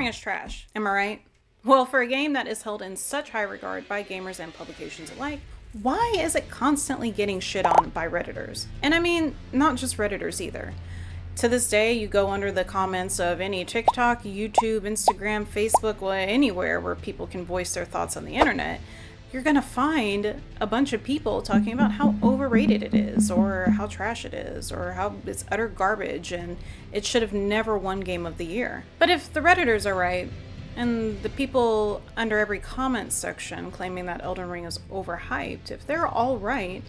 Ring is trash, am I right? Well, for a game that is held in such high regard by gamers and publications alike, why is it constantly getting shit on by Redditors? And I mean, not just Redditors either. To this day, you go under the comments of any TikTok, YouTube, Instagram, Facebook, well, anywhere where people can voice their thoughts on the internet, you're gonna find a bunch of people talking about how overrated it is, or how trash it is, or how it's utter garbage, and it should have never won Game of the Year. But if the Redditors are right, and the people under every comment section claiming that Elden Ring is overhyped, if they're all right,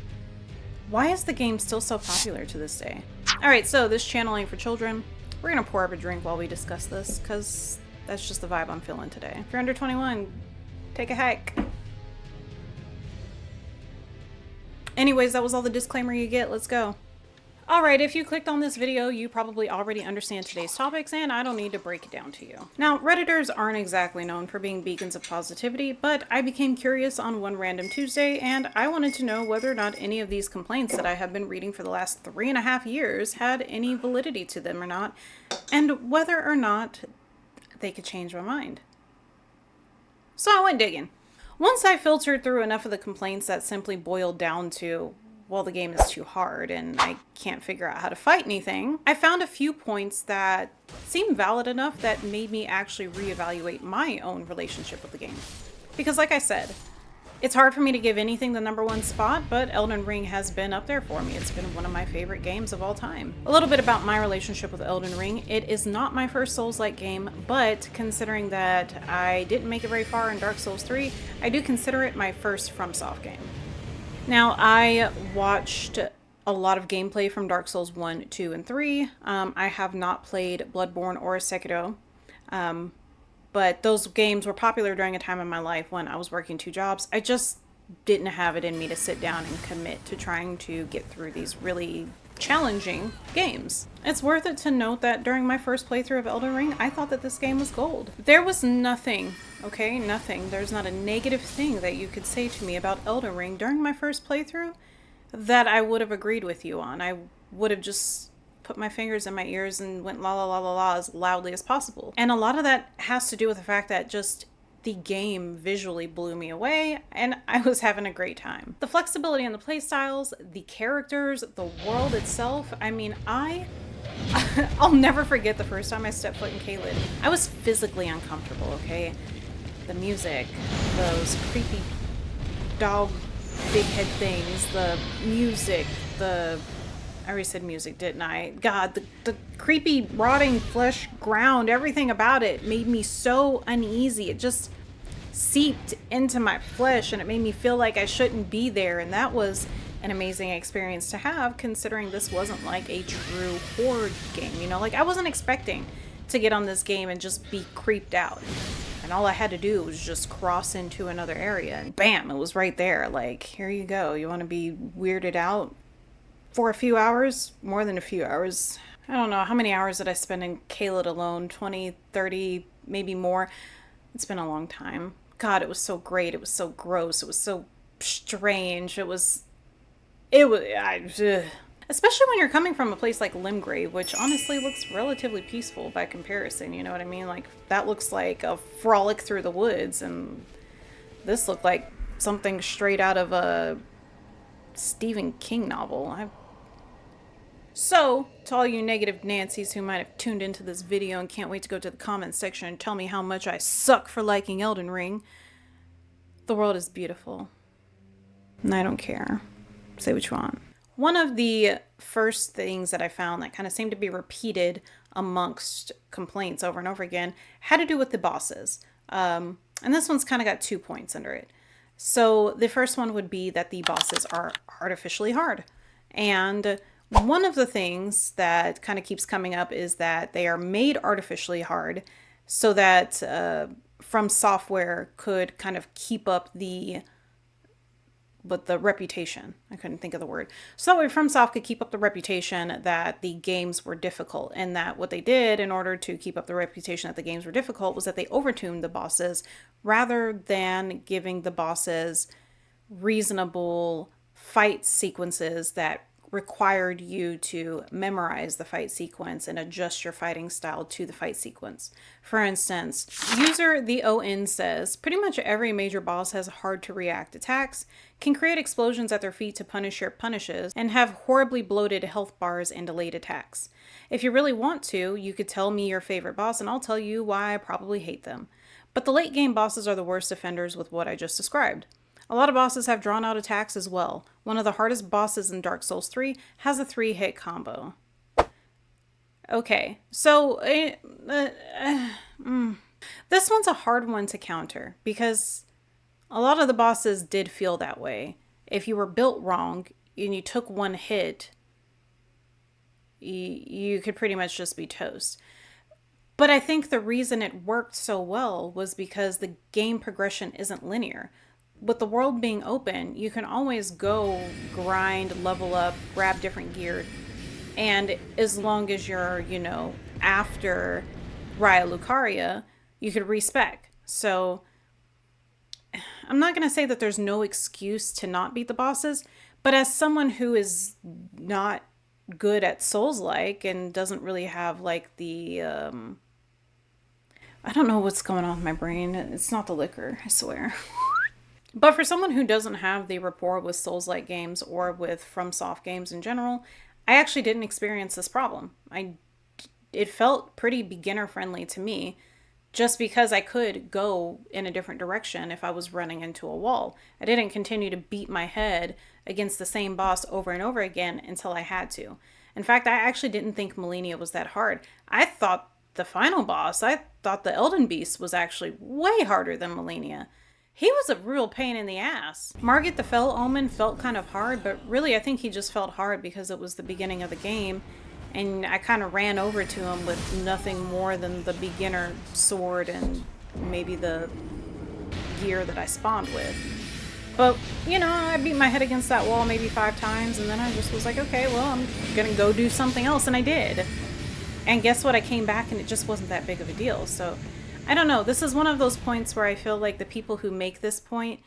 why is the game still so popular to this day? Alright, so this channel ain't for children. We're gonna pour up a drink while we discuss this, because that's just the vibe I'm feeling today. If you're under 21, take a hike. Anyways, that was all the disclaimer you get. Let's go. Alright, if you clicked on this video, you probably already understand today's topics, and I don't need to break it down to you. Now, Redditors aren't exactly known for being beacons of positivity, but I became curious on one random Tuesday, and I wanted to know whether or not any of these complaints that I have been reading for the last 3.5 years had any validity to them or not, and whether or not they could change my mind. So I went digging. Once I filtered through enough of the complaints that simply boiled down to, well, the game is too hard and I can't figure out how to fight anything, I found a few points that seemed valid enough that made me actually reevaluate my own relationship with the game. Because like I said, it's hard for me to give anything the #1 spot, but Elden Ring has been up there for me. It's been one of my favorite games of all time. A little bit about my relationship with Elden Ring. It is not my first Souls-like game, but considering that I didn't make it very far in Dark Souls 3, I do consider it my first FromSoft game. Now, I watched a lot of gameplay from Dark Souls 1, 2, and 3. I have not played Bloodborne or Sekiro. But those games were popular during a time in my life when I was working 2 jobs. I just didn't have it in me to sit down and commit to trying to get through these really challenging games. It's worth it to note that during my first playthrough of Elden Ring, I thought that this game was gold. There was nothing, okay, nothing. There's not a negative thing that you could say to me about Elden Ring during my first playthrough that I would have agreed with you on. I would have just put my fingers in my ears and went la la la la la as loudly as possible. And a lot of that has to do with the fact that just the game visually blew me away and I was having a great time. The flexibility in the playstyles, the characters, the world itself, I mean, I'll never forget the first time I stepped foot in Caelid. I was physically uncomfortable, okay? The music, those creepy dog big head things, the music, I already said music, didn't I? God, the creepy rotting flesh ground, everything about it made me so uneasy. It just seeped into my flesh and it made me feel like I shouldn't be there. And that was an amazing experience to have, considering this wasn't like a true horror game, you know? Like, I wasn't expecting to get on this game and just be creeped out. And all I had to do was just cross into another area and bam, it was right there. Like, here you go. You want to be weirded out for a few hours? More than a few hours. I don't know. How many hours did I spend in Caelid alone? 20, 30, maybe more. It's been a long time. God, it was so great. It was so gross. It was so strange. Especially when you're coming from a place like Limgrave, which honestly looks relatively peaceful by comparison, you know what I mean? Like, that looks like a frolic through the woods, and this looked like something straight out of a Stephen King novel. So, to all you negative Nancys who might have tuned into this video and can't wait to go to the comments section and tell me how much I suck for liking Elden Ring, the world is beautiful. And I don't care. Say what you want. One of the first things that I found that kind of seemed to be repeated amongst complaints over and over again had to do with the bosses. And this one's kind of got 2 points under it. So the first one would be that the bosses are artificially hard. And one of the things that kind of keeps coming up is that they are made artificially hard so that From Software could kind of keep up the reputation. I couldn't think of the word. So that way FromSoft could keep up the reputation that the games were difficult, and that what they did in order to keep up the reputation that the games were difficult was that they overtuned the bosses rather than giving the bosses reasonable fight sequences that required you to memorize the fight sequence and adjust your fighting style to the fight sequence. For instance, user the ON says, pretty much every major boss has hard to react attacks, can create explosions at their feet to punish your punishes, and have horribly bloated health bars and delayed attacks. If you really want to, you could tell me your favorite boss and I'll tell you why I probably hate them. But the late game bosses are the worst offenders with what I just described. A lot of bosses have drawn out attacks as well. One of the hardest bosses in Dark Souls 3 has a 3-hit combo. Okay, so this one's a hard one to counter because a lot of the bosses did feel that way. If you were built wrong and you took one hit, you could pretty much just be toast. But I think the reason it worked so well was because the game progression isn't linear. With the world being open, you can always go grind, level up, grab different gear. And as long as you're, after Raya Lucaria, you could respec. So I'm not going to say that there's no excuse to not beat the bosses, but as someone who is not good at Souls-like and doesn't really have like the, I don't know what's going on with my brain. It's not the liquor, I swear. But for someone who doesn't have the rapport with Souls-like games or with FromSoft games in general, I actually didn't experience this problem. It felt pretty beginner-friendly to me, just because I could go in a different direction if I was running into a wall. I didn't continue to beat my head against the same boss over and over again until I had to. In fact, I actually didn't think Malenia was that hard. I thought the final boss, I thought the Elden Beast was actually way harder than Malenia. He was a real pain in the ass. Margit the Fell Omen felt kind of hard, but really I think he just felt hard because it was the beginning of the game, and I kind of ran over to him with nothing more than the beginner sword and maybe the gear that I spawned with. But, I beat my head against that wall maybe 5 times, and then I just was like, okay, well, I'm gonna go do something else, and I did. And guess what? I came back and it just wasn't that big of a deal, so I don't know. This is one of those points where I feel like the people who make this point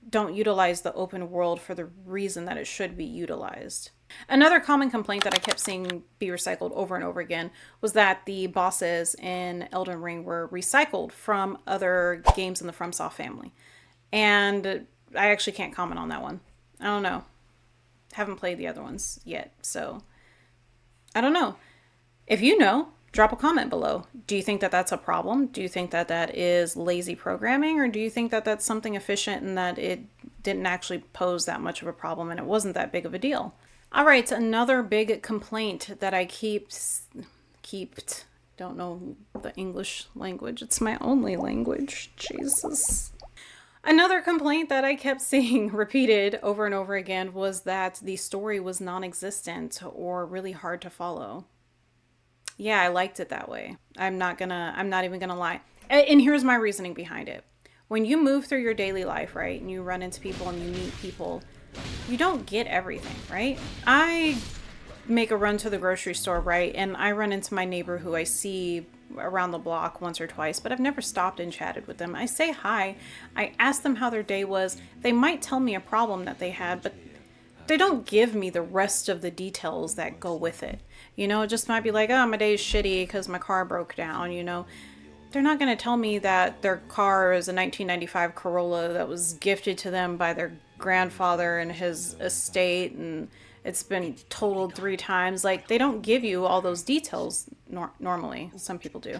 don't utilize the open world for the reason that it should be utilized. Another common complaint that I kept seeing be recycled over and over again was that the bosses in Elden Ring were recycled from other games in the FromSoft family. And I actually can't comment on that one. I don't know. Haven't played the other ones yet, so I don't know. If you know, drop a comment below. Do you think that that's a problem? Do you think that that is lazy programming? Or do you think that that's something efficient and that it didn't actually pose that much of a problem and it wasn't that big of a deal? All right, another big complaint that I don't know the English language. It's my only language. Jesus. Another complaint that I kept seeing repeated over and over again was that the story was non-existent or really hard to follow. Yeah, I liked it that way. I'm not even gonna lie. And here's my reasoning behind it. When you move through your daily life, right, and you run into people and you meet people, you don't get everything, right? I make a run to the grocery store, right, and I run into my neighbor who I see around the block once or twice, but I've never stopped and chatted with them. I say hi. I ask them how their day was. They might tell me a problem that they had, but they don't give me the rest of the details that go with it. It just might be like, oh, my day's shitty because my car broke down, They're not going to tell me that their car is a 1995 Corolla that was gifted to them by their grandfather and his estate and it's been totaled 3 times. Like, they don't give you all those details normally. Some people do.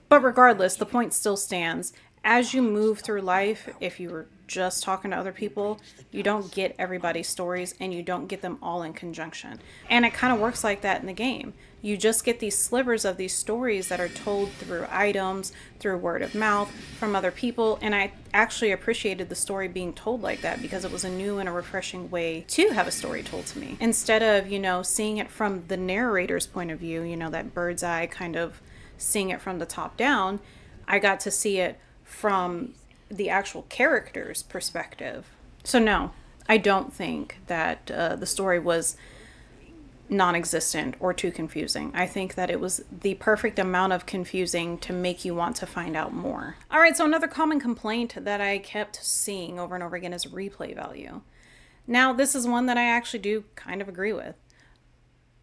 But regardless, the point still stands. As you move through life, if you were just talking to other people, you don't get everybody's stories and you don't get them all in conjunction. And it kind of works like that in the game. You just get these slivers of these stories that are told through items, through word of mouth, from other people. And I actually appreciated the story being told like that because it was a new and a refreshing way to have a story told to me. Instead of, seeing it from the narrator's point of view, that bird's eye kind of seeing it from the top down, I got to see it from the actual character's perspective. So no, I don't think that the story was non-existent or too confusing. I think that it was the perfect amount of confusing to make you want to find out more. All right, so another common complaint that I kept seeing over and over again is replay value. Now, this is one that I actually do kind of agree with.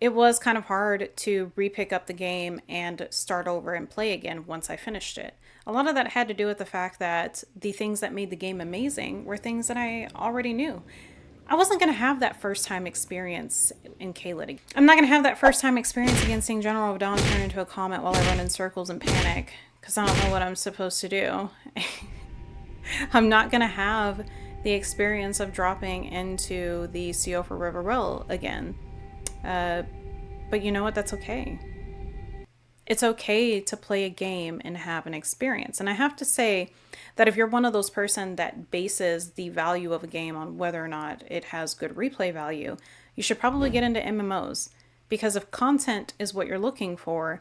It was kind of hard to re-pick up the game and start over and play again once I finished it. A lot of that had to do with the fact that the things that made the game amazing were things that I already knew. I wasn't going to have that first time experience in Caelid. I'm not going to have that first time experience again seeing General of Dawn turn into a comet while I run in circles and panic because I don't know what I'm supposed to do. I'm not going to have the experience of dropping into the Siofa River well again. But you know what? That's okay. It's okay to play a game and have an experience. And I have to say that if you're one of those person that bases the value of a game on whether or not it has good replay value, you should probably get into MMOs. Because if content is what you're looking for,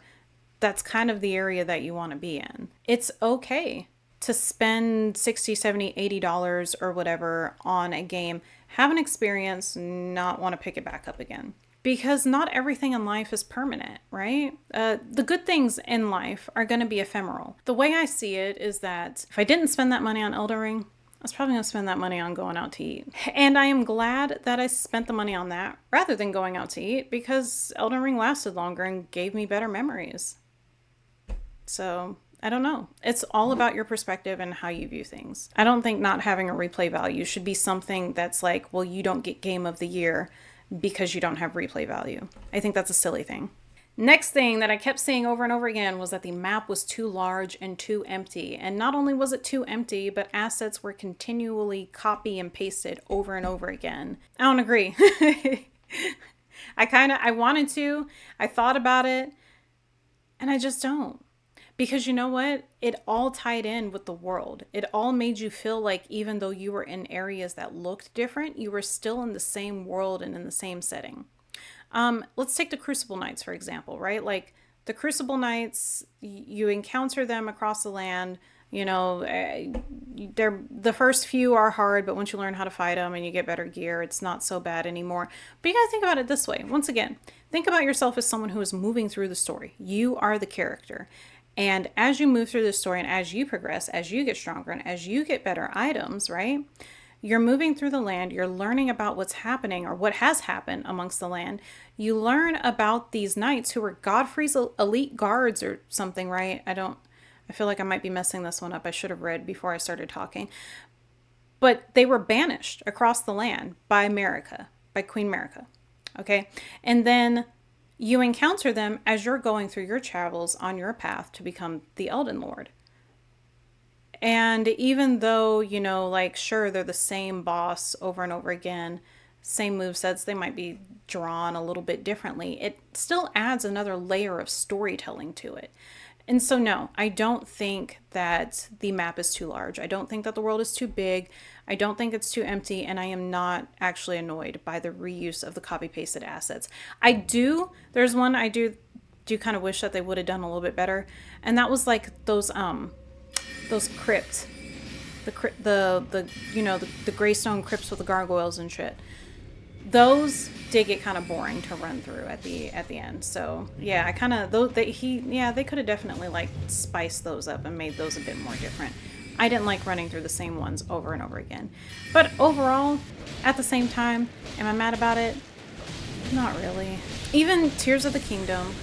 that's kind of the area that you want to be in. It's okay to spend $60, $70, $80 or whatever on a game, have an experience, not want to pick it back up again. Because not everything in life is permanent, right? The good things in life are going to be ephemeral. The way I see it is that if I didn't spend that money on Elden Ring, I was probably going to spend that money on going out to eat. And I am glad that I spent the money on that rather than going out to eat because Elden Ring lasted longer and gave me better memories. So I don't know. It's all about your perspective and how you view things. I don't think not having a replay value should be something that's like, well, you don't get Game of the Year because you don't have replay value. I think that's a silly thing. Next thing that I kept seeing over and over again was that the map was too large and too empty. And not only was it too empty, but assets were continually copy and pasted over and over again. I don't agree. I wanted to, I thought about it, and I just don't. Because you know what? It all tied in with the world. It all made you feel like even though you were in areas that looked different, you were still in the same world and in the same setting. Let's take the Crucible Knights, for example, right? Like the Crucible Knights, you encounter them across the land. You know, the first few are hard, but once you learn how to fight them and you get better gear, it's not so bad anymore. But you gotta think about it this way. Once again, think about yourself as someone who is moving through the story. You are the character. And as you move through the story and as you progress, as you get stronger and as you get better items, right? You're moving through the land. You're learning about what's happening or what has happened amongst the land. You learn about these knights who were Godfrey's elite guards or something, right? I feel like I might be messing this one up. I should have read before I started talking. But they were banished across the land by Queen America. Okay. And then you encounter them as you're going through your travels on your path to become the Elden Lord. And even though, you know, like, sure, they're the same boss over and over again, same movesets, they might be drawn a little bit differently, it still adds another layer of storytelling to it. And so, no, I don't think that the map is too large. I don't think that the world is too big. I don't think it's too empty. And I am not actually annoyed by the reuse of the copy-pasted assets. There's one I do kind of wish that they would have done a little bit better. And that was like those crypts. The graystone crypts with the gargoyles and shit. Those did get kind of boring to run through at the end. So yeah, they could have definitely like spiced those up and made those a bit more different. I didn't like running through the same ones over and over again. But overall, at the same time, am I mad about it? Not really. Even Tears of the Kingdom,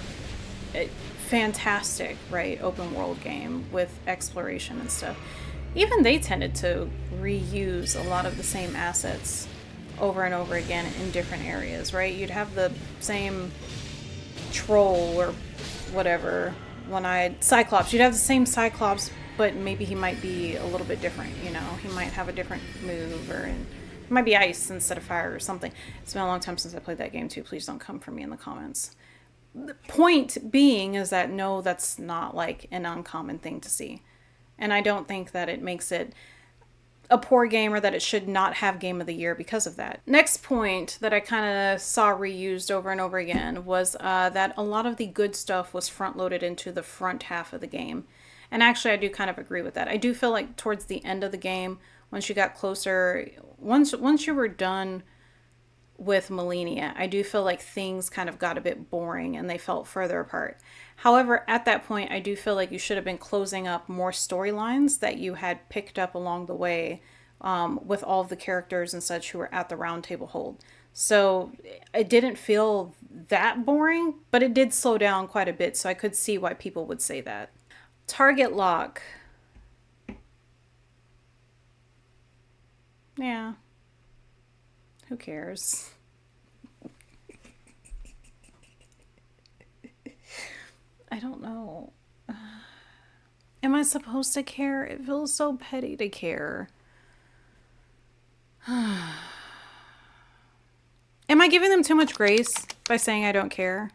fantastic, right? Open world game with exploration and stuff. Even they tended to reuse a lot of the same assets over and over again in different areas, right? You'd have the same troll or whatever, one-eyed Cyclops. You'd have the same Cyclops, but maybe he might be a little bit different, you know? He might have a different move, or it might be ice instead of fire or something. It's been a long time since I played that game too. Please don't come for me in the comments. The point being is that no, that's not like an uncommon thing to see. And I don't think that it makes it a poor game or that it should not have Game of the Year because of that. Next point that I kind of saw reused over and over again was that a lot of the good stuff was front loaded into the front half of the game. And actually I do kind of agree with that. I do feel like towards the end of the game, once you got closer, once you were done with Melania, I do feel like things kind of got a bit boring and they felt further apart. However, at that point, I do feel like you should have been closing up more storylines that you had picked up along the way with all of the characters and such who were at the round table hold. So it didn't feel that boring, but it did slow down quite a bit, so I could see why people would say that. Target lock. Yeah. Who cares? I don't know. Am I supposed to care? It feels so petty to care. Am I giving them too much grace by saying I don't care?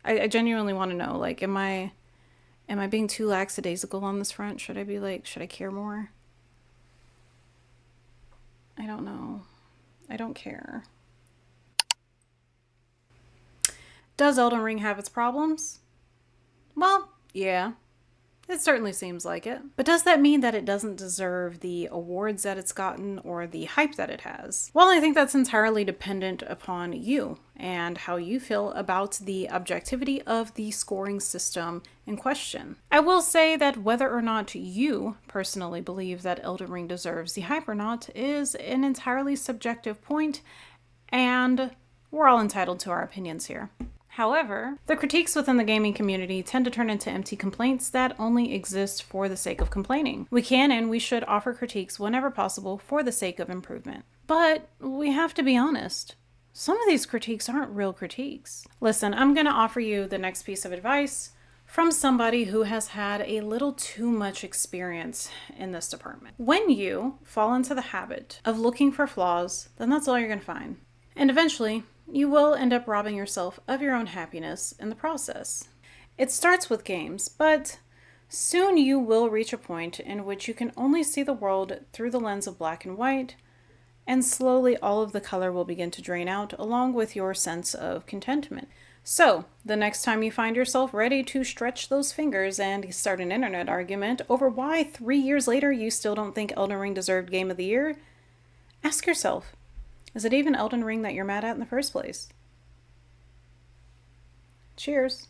I genuinely want to know. Like, am I being too lackadaisical on this front? Should I be like, should I care more? I don't know. I don't care. Does Elden Ring have its problems? Well, yeah. It certainly seems like it. But does that mean that it doesn't deserve the awards that it's gotten or the hype that it has? Well, I think that's entirely dependent upon you and how you feel about the objectivity of the scoring system in question. I will say that whether or not you personally believe that Elden Ring deserves the hype or not is an entirely subjective point, and we're all entitled to our opinions here. However, the critiques within the gaming community tend to turn into empty complaints that only exist for the sake of complaining. We can and we should offer critiques whenever possible for the sake of improvement. But we have to be honest. Some of these critiques aren't real critiques. Listen, I'm going to offer you the next piece of advice from somebody who has had a little too much experience in this department. When you fall into the habit of looking for flaws, then that's all you're going to find. And eventually, you will end up robbing yourself of your own happiness in the process. It starts with games, but soon you will reach a point in which you can only see the world through the lens of black and white, and slowly all of the color will begin to drain out along with your sense of contentment. So, the next time you find yourself ready to stretch those fingers and start an internet argument over why 3 years later you still don't think Elden Ring deserved Game of the Year, ask yourself, is it even Elden Ring that you're mad at in the first place? Cheers.